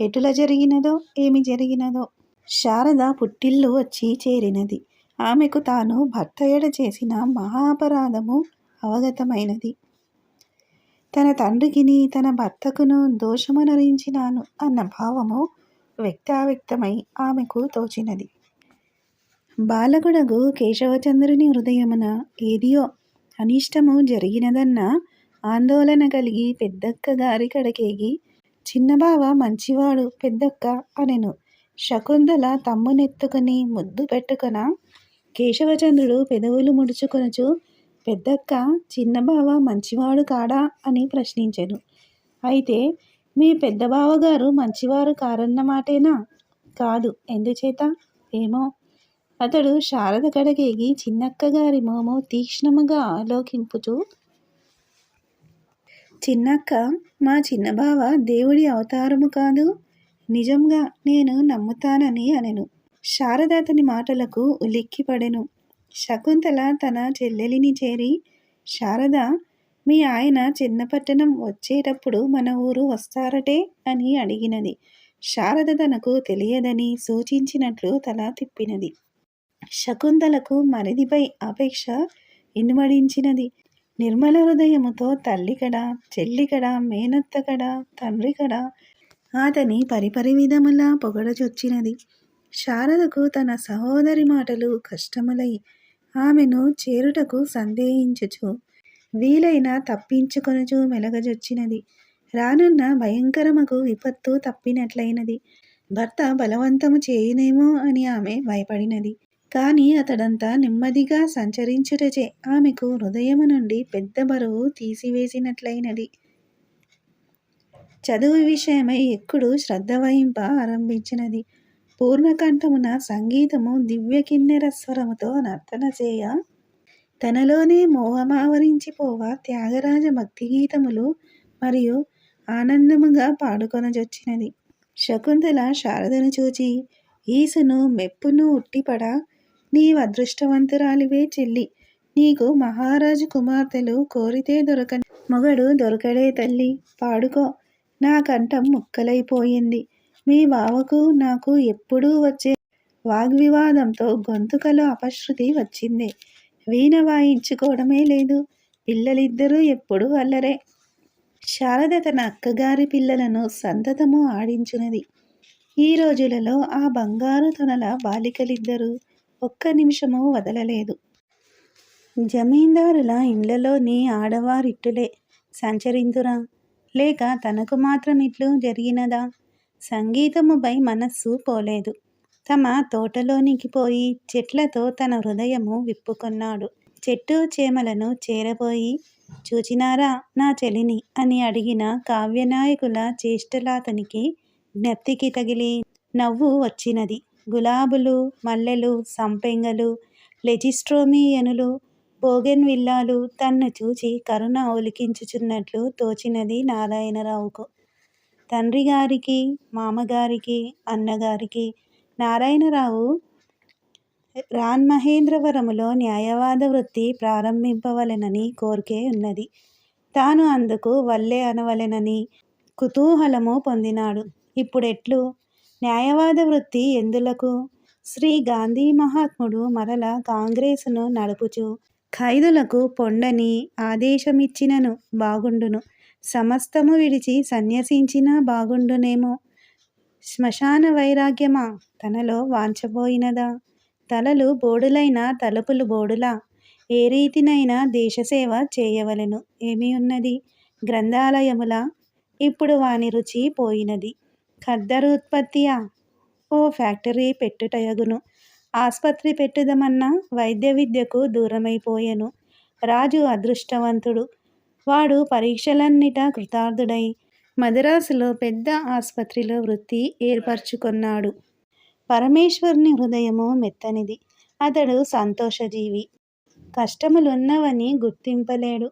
ఎటుల జరిగినదో ఏమి జరిగినదో శారద పుట్టిల్లు వచ్చి చేరినది. ఆమెకు తాను భర్త ఎడ చేసిన మహా అపరాధము అవగతమైనది. తన తండ్రికిని తన భర్తకును దోషమునరించినాను అన్న భావము వ్యక్తావ్యక్తమై ఆమెకు తోచినది. బాలకుడగు కేశవచంద్రుని హృదయమున ఏదియో అనిష్టము జరిగినదన్న ఆందోళన కలిగి పెద్దక్క గారి కడకేగి చిన్నబావ మంచివాడు పెద్దక్క అనెను. శకుంతల తమ్మునెత్తుకుని ముద్దు పెట్టుకొన కేశవచంద్రుడు పెదవులు ముడుచుకొనుచు పెద్దక్క చిన్నబావ మంచివాడు కాడా అని ప్రశ్నించెను. అయితే మీ పెద్ద బావగారు మంచివారు కారన్నమాటేనా? కాదు. ఎందుచేత? ఏమో. అతడు శారద కడకేగి చిన్నక్కగారి మోము తీక్ష్ణముగా ఆలోకింపుచూ చిన్నక్క, మా చిన్నబావ దేవుడి అవతారము కాదు. నిజంగా నేను నమ్ముతానని అనెను. శారద అతని మాటలకు ఉలిక్కిపడెను. శకుంతల తన చెల్లెలిని చేరి శారద, మీ ఆయన చెన్నపట్టణం వచ్చేటప్పుడు మన ఊరు వస్తారటే అని అడిగినది. శారద తనకు తెలియదని సూచించినట్లు తల తిప్పినది. శకుంతలకు మరిదిపై అపేక్ష ఇనుమడించినది. నిర్మల హృదయముతో తల్లికడ, చెల్లికడ, మేనత్తకడ, తండ్రికడ అతని పరిపరి విధములా పొగడచొచ్చినది. శారదకు తన సహోదరి మాటలు కష్టములై ఆమెను చేరుటకు సందేహించుచు వీలైన తప్పించుకొనుచు మెలగజొచ్చినది. రానున్న భయంకరమగు విపత్తు తప్పినట్లయినది. భర్త బలవంతము చేయునేమో అని ఆమె భయపడినది. కానీ అతడంతా నెమ్మదిగా సంచరించుటచే ఆమెకు హృదయము నుండి పెద్ద బరువు తీసివేసినట్లయినది. చదువు విషయమై ఎక్కుడు శ్రద్ధ వహింప ఆరంభించినది. పూర్ణకంఠమున సంగీతము దివ్య కిన్నెర స్వరముతో నర్తన చేయ తనలోనే మోహమావరించిపోవ త్యాగరాజ భక్తిగీతములు మరియు ఆనందముగా పాడుకొనజొచ్చినది. శకుంతల శారదను చూచి ఈసును మెప్పును ఉట్టిపడ, నీవదృష్టవంతురాలివే చెల్లి. నీకు మహారాజు కుమార్తెలు కోరితే దొరకని మొగడు దొరకడే తల్లి. పాడుకో. నా కంఠం ముక్కలైపోయింది. మీ బావకు నాకు ఎప్పుడూ వచ్చే వాగ్వివాదంతో గొంతుకలో అపశృతి వచ్చింది. వీణ వాయించుకోవడమే లేదు. పిల్లలిద్దరూ ఎప్పుడూ అల్లరే. శారద తన అక్కగారి పిల్లలను సంతతము ఆడించున్నది. ఈ రోజులలో ఆ బంగారు తొనల బాలికలిద్దరూ ఒక్క నిమిషము వదలలేదు. జమీందారుల ఇండ్లలోని ఆడవారిట్టులే సంచరింతురా, లేక తనకు మాత్రం ఇట్లు జరిగినదా? సంగీతముపై మనస్సు పోలేదు. తమ తోటలోనికి పోయి చెట్లతో తన హృదయము విప్పుకొన్నాడు. చెట్టు చేమలను చేరబోయి, చూచినారా నా చెలిని అని అడిగిన కావ్యనాయకుల చేష్టలాతనికి జ్ఞప్తికి తగిలి నవ్వు వచ్చినది. గులాబులు, మల్లెలు, సంపెంగలు, లెజిస్ట్రోమియనులు, బోగెన్విల్లాలు తన్ను చూచి కరుణ ఒలికించుచున్నట్లు తోచినది నారాయణరావుకు. తండ్రిగారికి, మామగారికి, అన్నగారికి నారాయణరావు రాన్మహేంద్రవరములో న్యాయవాద వృత్తి ప్రారంభింపవలెనని కోర్కె ఉన్నది. తాను అందుకు వల్లె అనవలెనని కుతూహలము పొందినాడు. ఇప్పుడెట్లు? న్యాయవాద వృత్తి ఎందులకు? శ్రీ గాంధీ మహాత్ముడు మరల కాంగ్రెసును నడుపుచు ఖైదులకు పొండని ఆదేశమిచ్చినను బాగుండును. సమస్తము విడిచి సన్యసించినా బాగుండునేమో. శ్మశాన వైరాగ్యమా తనలో వాంఛబోయినదా? తలలు బోడులైన తలుపులు బోడులా? ఏ రీతినైనా దేశసేవ చేయవలెను. ఏమి ఉన్నది? గ్రంథాలయములా? ఇప్పుడు వాని రుచి పోయినది. ఖద్దరు ఉత్పత్తియా? ఓ ఫ్యాక్టరీ పెట్టుటయగును. ఆస్పత్రి పెట్టుదమన్నా వైద్య విద్యకు దూరమైపోయెను. రాజు అదృష్టవంతుడు. వాడు పరీక్షలన్నిట కృతార్థుడై మదరాసులో పెద్ద ఆస్పత్రిలో వృత్తి ఏర్పరచుకొన్నాడు. పరమేశ్వరుని హృదయము మెత్తనిది. అతడు సంతోషజీవి. కష్టములున్నవని గుర్తింపలేడు.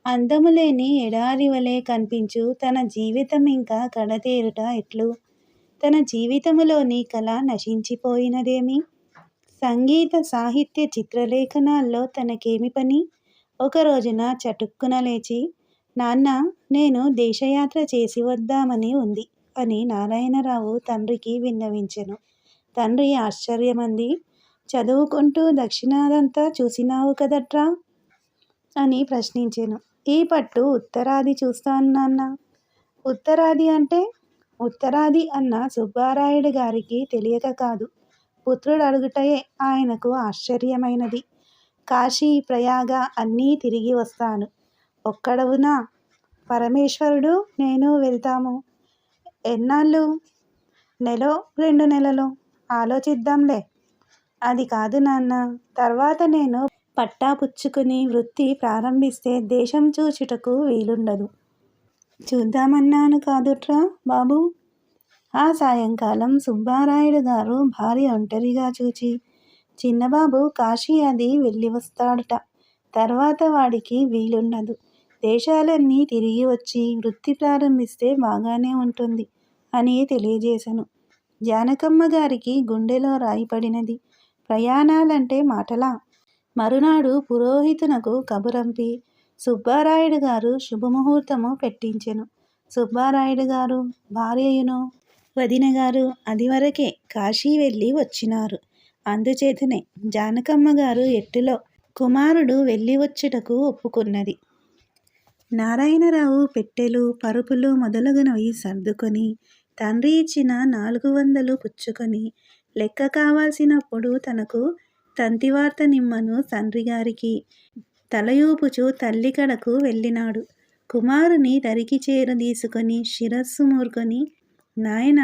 అందములేని ఎడారివలే కనిపించు తన జీవితం ఇంకా కడతేరుట ఎట్లు? తన జీవితములోని కళ నశించిపోయినదేమి? సంగీత, సాహిత్య, చిత్రలేఖనాల్లో తనకేమి పని? ఒక రోజున చటుక్కున లేచి, నాన్న, నేను దేశయాత్ర చేసి వద్దామని ఉంది అని నారాయణరావు తండ్రికి విన్నవించెను. తండ్రి ఆశ్చర్యమంది. చదువుకుంటూ దక్షిణాదంతా చూసినావు కదట్రా అని ప్రశ్నించెను. ఈ పట్టు ఉత్తరాది చూస్తాను నాన్న. ఉత్తరాది అంటే? ఉత్తరాది అన్న సుబ్బారాయుడు గారికి తెలియక కాదు. పుత్రుడు అడుగుటయే ఆయనకు ఆశ్చర్యమైనది. కాశీ, ప్రయాగ అన్నీ తిరిగి వస్తాను. ఒక్కడవునా? పరమేశ్వరుడు నేను వెళ్తాము. ఎన్నాళ్ళు? నెలో 2 నెలలో? ఆలోచిద్దాంలే. అది కాదు నాన్న. తర్వాత నేను పట్టా పుచ్చుకుని వృత్తి ప్రారంభిస్తే దేశం చూచుటకు వీలుండదు. చూద్దామన్నాను కాదుట్రా బాబు. ఆ సాయంకాలం సుబ్బారాయుడు గారు భార్య ఒంటరిగా చూచి, చిన్నబాబు కాశీ అది వెళ్ళి వస్తాడుట. తర్వాత వాడికి వీలుండదు. దేశాలన్నీ తిరిగి వచ్చి వృత్తి ప్రారంభిస్తే బాగానే ఉంటుంది అని తెలియజేశాను. జానకమ్మ గారికి గుండెలో రాయి పడినది. ప్రయాణాలంటే మాటలా? మరునాడు పురోహితునకు కబురంపి సుబ్బారాయుడు గారు శుభముహూర్తము పెట్టించెను. సుబ్బారాయుడు గారు, భార్యయును, వదినగారు అదివరకే కాశీ వెళ్ళి వచ్చినారు. అందుచేతనే జానకమ్మ గారు ఎట్టులో కుమారుడు వెళ్ళి వచ్చుటకు ఒప్పుకున్నది. నారాయణరావు పెట్టెలు, పరుపులు మొదలగునవి సర్దుకొని తండ్రి ఇచ్చిన 400 పుచ్చుకొని లెక్క కావాల్సినప్పుడు తనకు తంతివార్త నిమ్మను తండ్రిగారికి తలయూపుచు తల్లి కడకు వెళ్ళినాడు. కుమారుని దరికి చేరదీసుకొని శిరస్సు మూర్కొని, నాయన,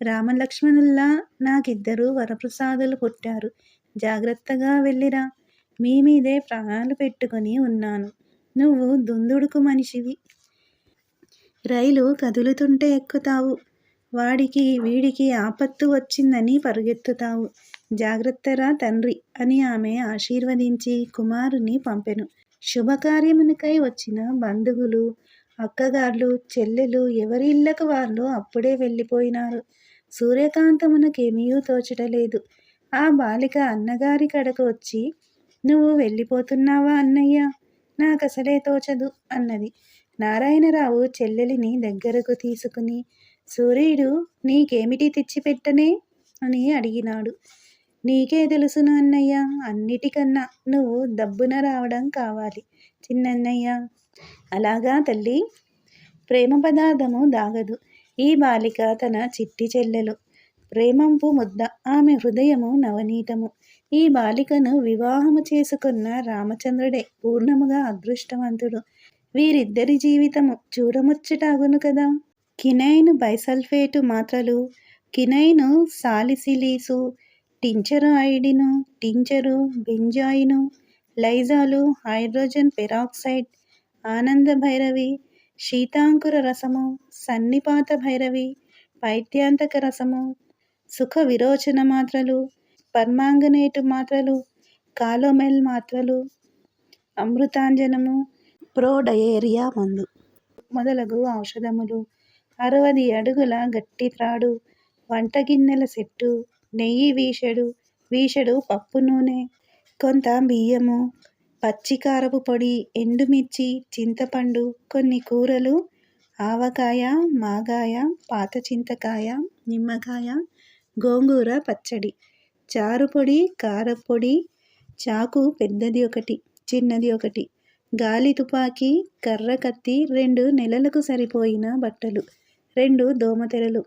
రామలక్ష్మణుల్లా నాకిద్దరు వరప్రసాదులు పుట్టారు. జాగ్రత్తగా వెళ్ళిరా. మీ మీదే ప్రాణాలు పెట్టుకొని ఉన్నాను. నువ్వు దుందుడుకు మనిషివి. రైలు కదులుతుంటే ఎక్కుతావు. వాడికి వీడికి ఆపత్తు వచ్చిందని పరుగెత్తుతావు. జాగ్రత్తరా తండ్రి అని ఆమె ఆశీర్వదించి కుమారుని పంపెను. శుభకార్యమునికై వచ్చిన బంధువులు, అక్కగార్లు, చెల్లెలు ఎవరి ఇళ్లకు వాళ్ళు అప్పుడే వెళ్ళిపోయినారు. సూర్యకాంతమునకేమీ తోచటలేదు. ఆ బాలిక అన్నగారి కడకు వచ్చి, నువ్వు వెళ్ళిపోతున్నావా అన్నయ్య? నాకసలే తోచదు అన్నది. నారాయణరావు చెల్లెలిని దగ్గరకు తీసుకుని, సూర్యుడు నీకేమిటి తెచ్చిపెట్టనే అని అడిగినాడు. నీకే తెలుసును అన్నయ్య, అన్నిటికన్నా నువ్వు దబ్బున రావడం కావాలి చిన్నన్నయ్య. అలాగా తల్లి, ప్రేమ పదార్థము దాగదు. ఈ బాలిక తన చిట్టి చెల్లెలు, ప్రేమంపు ముద్ద, ఆమె హృదయము నవనీతము. ఈ బాలికను వివాహము చేసుకున్న రామచంద్రుడే పూర్ణముగా అదృష్టవంతుడు. వీరిద్దరి జీవితము చూడముచ్చటాగును కదా. కినైను బైసల్ఫేటు మాత్రలు, కినైను సాలిసిలీసు, టించరు ఐడిను, టించరు బెంజాయిను, లైజాలు, హైడ్రోజన్ పెరాక్సైడ్, ఆనంద భైరవి, శీతాంకుర రసము, సన్నిపాత భైరవి, పైత్యాంతక రసము, సుఖ విరోచన మాత్రలు, పర్మాంగనేటు మాత్రలు, కాలోమెల్ మాత్రలు, అమృతాంజనము, ప్రోడయేరియా మందు మొదలగు ఔషధములు, 60 అడుగుల గట్టి త్రాడు, వంటగిన్నెల సెట్టు, నెయ్యి వీషెడు పప్పు నూనె, కొంత బియ్యము, పచ్చికారపు పొడి, ఎండుమిర్చి, చింతపండు, కొన్ని కూరలు, ఆవకాయ, మాగాయ, పాత చింతకాయ, నిమ్మకాయ, గోంగూర పచ్చడి, చారుపొడి, కారపొడి, చాకు పెద్దది ఒకటి, చిన్నది ఒకటి, గాలి తుపాకీ, కర్ర కత్తి, 2 నెలలకు సరిపోయిన బట్టలు, 2 దోమతెరలు,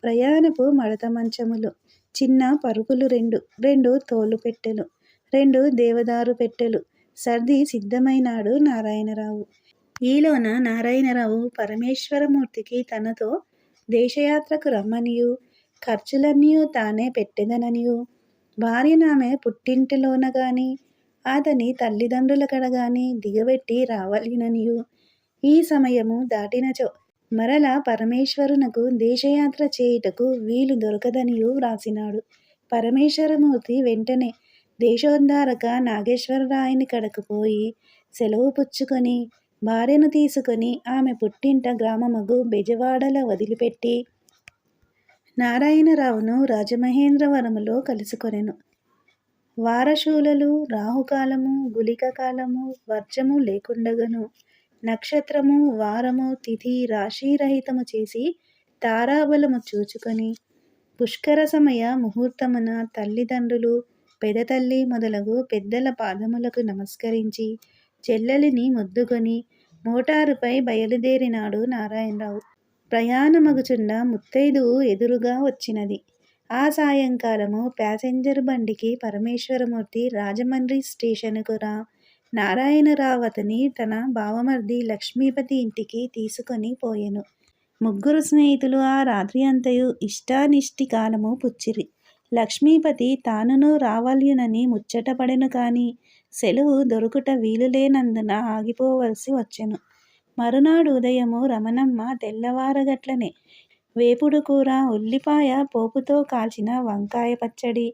ప్రయాణపు మడత మంచములు, చిన్న పరుపులు 2 తోలు పెట్టెలు, 2 దేవదారు పెట్టెలు సర్ది సిద్ధమైనాడు నారాయణరావు. ఈలోన నారాయణరావు పరమేశ్వరమూర్తికి తనతో దేశయాత్రకు రమ్మనియు, ఖర్చులన్నీ తానే పెట్టెదననియు, భార్యనామె పుట్టింటిలోన గాని అతని తల్లిదండ్రుల కడ గాని దిగబెట్టి రావాలిననియు, ఈ సమయము దాటినచో మరల పరమేశ్వరునకు దేశయాత్ర చేయుటకు వీలు దొరకదనియు వ్రాసినాడు. పరమేశ్వరమూర్తి వెంటనే దేశోద్ధారక నాగేశ్వరరాయుని కడకు పోయి సెలవు పుచ్చుకొని భార్యను తీసుకొని ఆమె పుట్టింట గ్రామమగు బెజవాడలో వదిలిపెట్టి నారాయణరావును రాజమహేంద్రవరములో కలుసుకొనెను. వారశూలలు, రాహుకాలము, గుళిక కాలము, వర్జము లేకుండగను, నక్షత్రము, వారము, తిథి రాశిరహితము చేసి తారాబలము చూచుకొని పుష్కర సమయ ముహూర్తమున తల్లిదండ్రులు, పెదతల్లి మొదలగు పెద్దల పాదములకు నమస్కరించి చెల్లెలిని ముద్దుకొని మోటారుపై బయలుదేరినాడు నారాయణరావు. ప్రయాణమగుచుండ ముత్తైదువు ఎదురుగా వచ్చినది. ఆ సాయంకాలము ప్యాసింజరు బండికి పరమేశ్వరమూర్తి రాజమండ్రి స్టేషనుకు నారాయణరావు అతని తన బావమర్ది లక్ష్మీపతి ఇంటికి తీసుకొని పోయెను. ముగ్గురు స్నేహితులు ఆ రాత్రి అంతయు ఇష్టానిష్టి కాలము పుచ్చిరి. లక్ష్మీపతి తానును రావల్యునని ముచ్చటపడెను కాని సెలవు దొరుకుట వీలులేనందున ఆగిపోవలసి వచ్చెను. మరునాడు ఉదయము రమణమ్మ తెల్లవారగట్లనే వేపుడు కూర, ఉల్లిపాయ పోపుతో కాల్చిన వంకాయ పచ్చడి,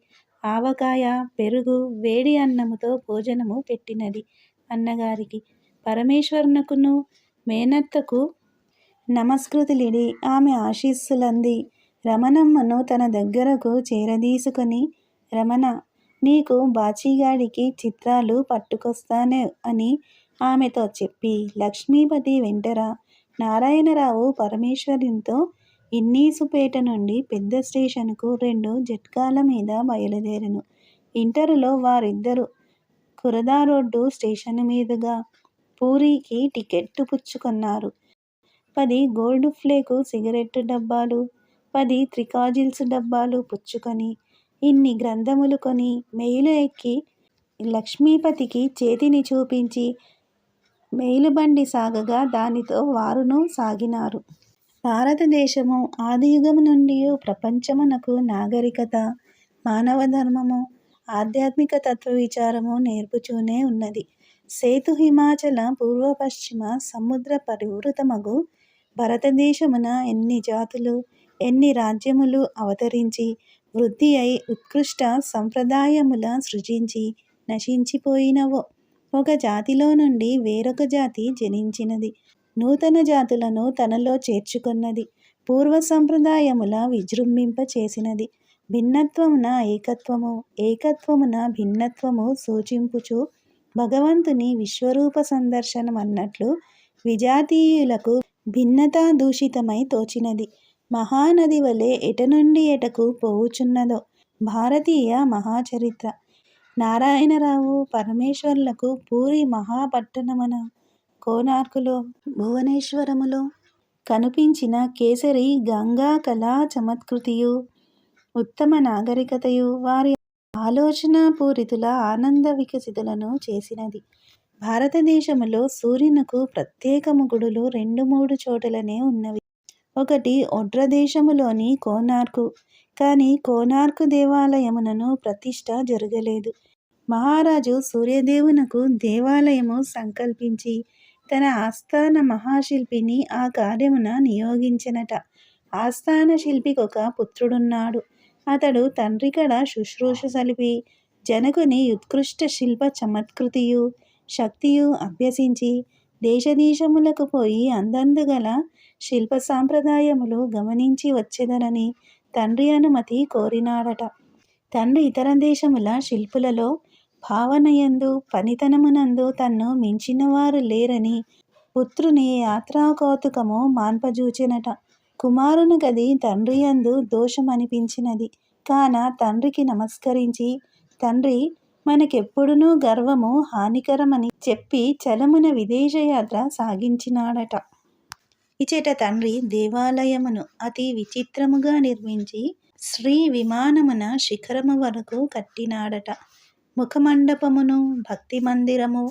ఆవకాయ, పెరుగు, వేడి అన్నముతో భోజనము పెట్టినది అన్నగారికి. పరమేశ్వరునకును మేనత్తకు నమస్కృతులిడి ఆమె ఆశీస్సులంది రమణమ్మను తన దగ్గరకు చేరదీసుకొని, రమణ, నీకు బాచిగాడికి చిత్రాలు పట్టుకొస్తాను అని ఆమెతో చెప్పి లక్ష్మీపతి వెంటరా నారాయణరావు పరమేశ్వరునితో ఇన్నీసుపేట నుండి పెద్ద స్టేషనుకు 2 జట్కాల మీద బయలుదేరెను. ఇంటరులో వారిద్దరూ కురదా రోడ్డు స్టేషను మీదుగా పూరీకి టికెట్టు పుచ్చుకొన్నారు. 10 గోల్డ్ ఫ్లేకు సిగరెట్టు డబ్బాలు, 10 త్రికాజిల్స్ డబ్బాలు పుచ్చుకొని ఇన్ని గ్రంథములు కొని మెయిలు ఎక్కి లక్ష్మీపతికి చేతిని చూపించి మెయిలుబండి సాగగా దానితో వారును సాగినారు. భారతదేశము ఆదియుగము నుండి ప్రపంచమునకు నాగరికత, మానవ ధర్మము, ఆధ్యాత్మిక తత్వ విచారము నేర్పుచూనే ఉన్నది. సేతు హిమాచల పూర్వ పశ్చిమ సముద్ర పరివృతమగు భారతదేశమున ఎన్ని జాతులు, ఎన్ని రాజ్యములు అవతరించి వృద్ధి అయి ఉత్కృష్ట సంప్రదాయముల సృజించి నశించిపోయినవో, ఒక జాతిలో నుండి వేరొక జాతి జనించినది, నూతన జాతులను తనలో చేర్చుకొన్నది, పూర్వ సంప్రదాయముల విజృంభింప చేసినది. భిన్నత్వమున ఏకత్వము, ఏకత్వమున భిన్నత్వము సూచింపుచు భగవంతుని విశ్వరూప సందర్శనం అన్నట్లు విజాతీయులకు భిన్నత దూషితమై తోచినది. మహానది వలె ఎటనుండి ఎటకు పోవుచున్నదో భారతీయ మహాచరిత్ర. నారాయణరావు పరమేశ్వర్లకు పూరి మహాపట్టణమున కోనార్కులో భువనేశ్వరములో కనుపించిన కేసరి గంగా కళా చమత్కృతియు ఉత్తమ నాగరికతయు వారి ఆలోచన పూరితుల ఆనంద వికసితులను చేసినది. భారతదేశములో సూర్యునకు ప్రత్యేకము గుడులు 2-3 చోటలనే ఉన్నవి. ఒకటి ఒడ్రదేశములోని కోనార్కు. కానీ కోనార్కు దేవాలయమునను ప్రతిష్ఠ జరగలేదు. మహారాజు సూర్యదేవునకు దేవాలయము సంకల్పించి తన ఆస్థాన మహాశిల్పిని ఆ కార్యమున నియోగించెనట. ఆస్థాన శిల్పికొక పుత్రుడున్నాడు. అతడు తండ్రికడ శుశ్రూష సలిపి జనకుని ఉత్కృష్ట శిల్ప చమత్కృతియు శక్తియు అభ్యసించి దేశదేశములకు పోయి అందందుగల శిల్ప సాంప్రదాయములు గమనించి వచ్చెదనని తండ్రి అనుమతి కోరినాడట. తండ్రి ఇతర దేశముల శిల్పులలో భావనయందు పనితనమునందు తన్ను మించినవారు లేరని పుత్రుని యాత్రా కౌతుకము మాన్పజూచెనట. కుమారునికది తండ్రి యందు దోషమనిపించినది. కాన తండ్రికి నమస్కరించి తండ్రి మనకెప్పుడునూ గర్వము హానికరమని చెప్పి చలమున విదేశయాత్ర సాగించినాడట. ఇచట తండ్రి దేవాలయమును అతి విచిత్రముగా నిర్మించి శ్రీ విమానమున శిఖరము వరకు కట్టినాడట. ముఖమండపమును భక్తి మందిరము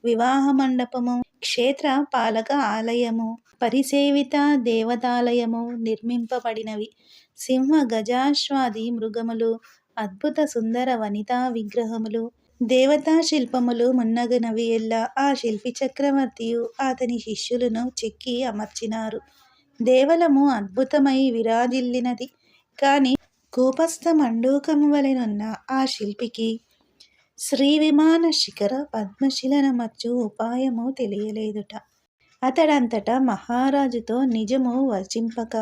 వివాహ మండపము క్షేత్ర పాలక ఆలయము పరిసేవిత దేవతాలయము నిర్మింపబడినవి. సింహ గజాశ్వాది మృగములు అద్భుత సుందర వనితా విగ్రహములు దేవతా శిల్పములు మున్నగునవి ఎల్ల ఆ శిల్పి చక్రవర్తియు అతని శిష్యులను చెక్కి అమర్చినారు. దేవలము అద్భుతమై విరాజిల్లినది. కాని కోపస్థ మండూకము వలెనున్న ఆ శిల్పికి శ్రీ విమాన శిఖర పద్మశిలనమర్చు ఉపాయము తెలియలేదుట. అతడంతట మహారాజుతో నిజము వర్జింపక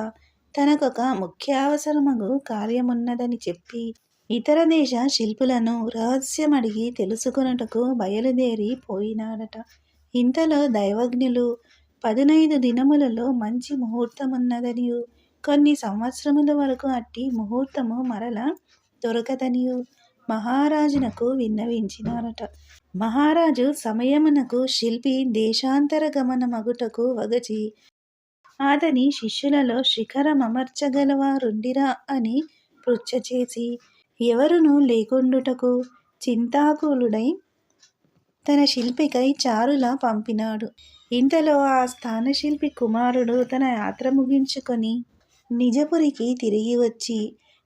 తనకొక ముఖ్యావసరమగు కార్యమున్నదని చెప్పి ఇతర దేశ శిల్పులను రహస్యమడిగి తెలుసుకొనుటకు బయలుదేరి పోయినాడట. ఇంతలో దైవజ్ఞులు 15 దినములలో మంచి ముహూర్తమున్నదనియు కొన్ని సంవత్సరముల వరకు అట్టి ముహూర్తము మరల దొరకదనియు మహారాజునకు విన్నవించినారట. మహారాజు సమయమునకు శిల్పి దేశాంతర గమనమగుటకు వగచి అతని శిష్యులలో శిఖరమమర్చగలవారుండిరా అని పృచ్ఛచేసి ఎవరునూ లేకుండుటకు చింతాకులుడై తన శిల్పికై చారుల పంపినాడు. ఇంతలో ఆ స్థానశిల్పి కుమారుడు తన యాత్ర ముగించుకొని నిజపురికి తిరిగి వచ్చి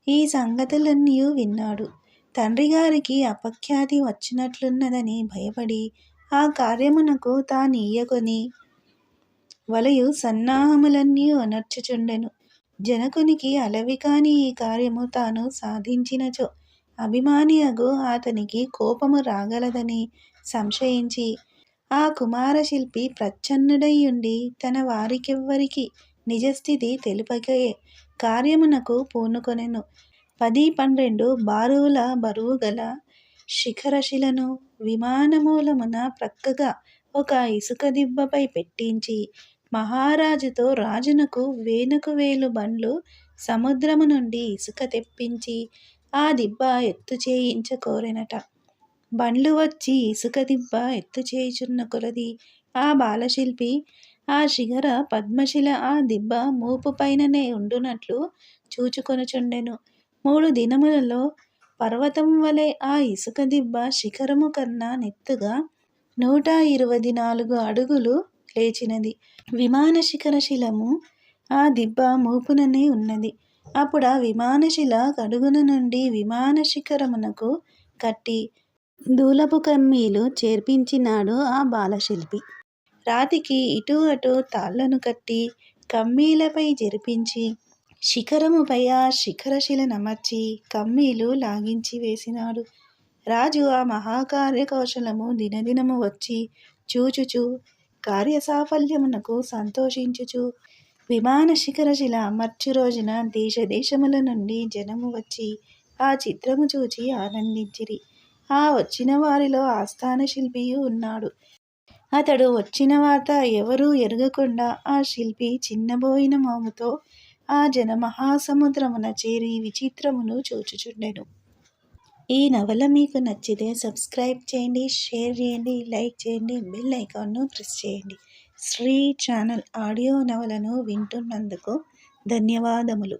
ఈ సంగతులన్నీయూ విన్నాడు. తండ్రిగారికి అపఖ్యాతి వచ్చినట్లున్నదని భయపడి ఆ కార్యమునకు తానీయకొని వలయు సన్నాహములన్నీయూ అనర్చుచుండెను. జనకునికి అలవికాని ఈ కార్యము తాను సాధించినచో అభిమానియగు అతనికి కోపము రాగలదని సంశయించి ఆ కుమారశిల్పి ప్రచ్ఛన్నుడైయుండి తన వారికెవ్వరికి నిజస్థితి తెలుపకే కార్యమునకు పూనుకొనెను. 10-12 బారువుల బరువుగల శిఖరశిలను విమానమూలమున ప్రక్కగా ఒక ఇసుక దిబ్బపై పెట్టించి మహారాజుతో రాజునకు వేలకు వేలు బండ్లు సముద్రము నుండి ఇసుక తెప్పించి ఆ దిబ్బ ఎత్తు చేయించ కోరెనట. బండ్లు వచ్చి ఇసుక దిబ్బ ఎత్తు చేయుచున్న కొలది ఆ బాలశిల్పి ఆ శిఖర పద్మశిల ఆ దిబ్బ మూపు పైననే ఉండునట్లు చూచుకొనుచుండెను. 3 దినములలో పర్వతము వలె ఆ ఇసుక దిబ్బ శిఖరము కన్నా నెత్తుగా 124 అడుగులు లేచినది. విమాన శిఖరశిలము ఆ దిబ్బ మూపుననే ఉన్నది. అప్పుడా విమానశిల కడుగున నుండి విమాన శిఖరమునకు కట్టి దూలపు కమ్మీలు చేర్పించినాడు ఆ బాలశిల్పి. రాతికి ఇటు అటు తాళ్లను కట్టి కమ్మీలపై జరిపించి శిఖరముపై ఆ శిఖరశిలనమర్చి కమ్మీలు లాగించి వేసినాడు. రాజు ఆ మహాకార్య కౌశలము దినదినము వచ్చి చూచుచు కార్యసాఫల్యమునకు సంతోషించుచు విమాన శిఖరశిల అమర్చు రోజున దేశదేశముల నుండి జనము వచ్చి ఆ చిత్రము చూచి ఆనందించిరి. ఆ వచ్చిన వారిలో ఆస్థాన శిల్పియు ఉన్నాడు. అతడు వచ్చిన వాత ఎవరూ ఎరుగకుండా ఆ శిల్పి చిన్నబోయిన మోముతో ఆ జనమహాసముద్రమున చేరి విచిత్రమును చూచుచుండెను. ఈ నవల మీకు నచ్చితే సబ్స్క్రైబ్ చేయండి, షేర్ చేయండి, లైక్ చేయండి, బెల్ ఐకాన్ను ప్రెస్ చేయండి. శ్రీ ఛానల్ ఆడియో నవలను వింటున్నందుకు ధన్యవాదములు.